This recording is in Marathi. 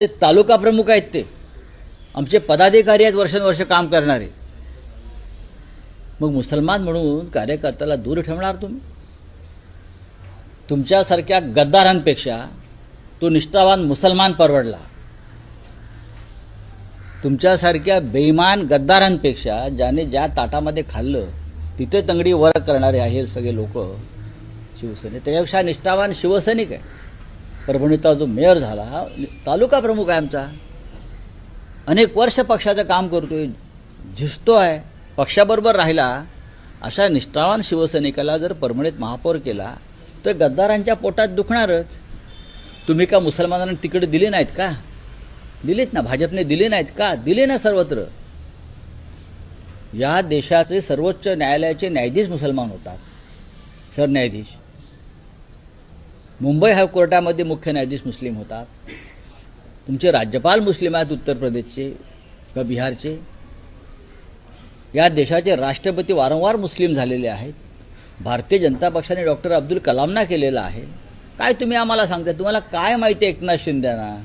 ते तालुका प्रमुख आहेत, ते आमचे पदाधिकारी आहेत, वर्षानुवर्ष काम करणारे. मग मुसलमान म्हणून कार्यकर्त्याला दूर ठेवणार तुम्ही? तुमच्यासारख्या गद्दारांपेक्षा तो निष्ठावान मुसलमान परवडला. तुमच्यासारख्या बेईमान गद्दारांपेक्षा ज्याने ज्या ताटामध्ये खाल्लं तिथे तंगडी वर करणारे आहे सगळे लोक शिवसेने, त्याच्यापेक्षा निष्ठावान शिवसैनिक आहे. परभणीचा जो मेयर झाला, तालुका प्रमुख आहे आमचा, अनेक वर्ष पक्षाचं काम करतोय, झिजतोय, पक्षाबरोबर राहिला. अशा निष्ठावान शिवसैनिकाला जर परभणीत महापौर केला तर गद्दारांच्या पोटात दुखणारच. तुम्ही का मुसलमानांना तिकीट दिली नाहीत का? दिलीत ना, भाजपने दिली नाहीत का? दिले ना सर्वत्र. या देशाचे सर्वोच्च न्यायालयाचे न्यायाधीश मुसलमान होतात, सरन्यायाधीश. मुंबई हायकोर्टामध्ये मुख्य न्यायाधीश मुस्लिम होतात. तुमचे राज्यपाल मुस्लिम आहेत, उत्तर प्रदेशचे का बिहारचे. या देशाचे राष्ट्रपती वारंवार मुस्लिम झालेले आहेत. भारतीय जनता पक्षाने डॉक्टर अब्दुल कलामना केलेलं आहे. काय तुम्ही आम्हाला सांगता? तुम्हाला काय माहिती एकनाथ शिंदेना?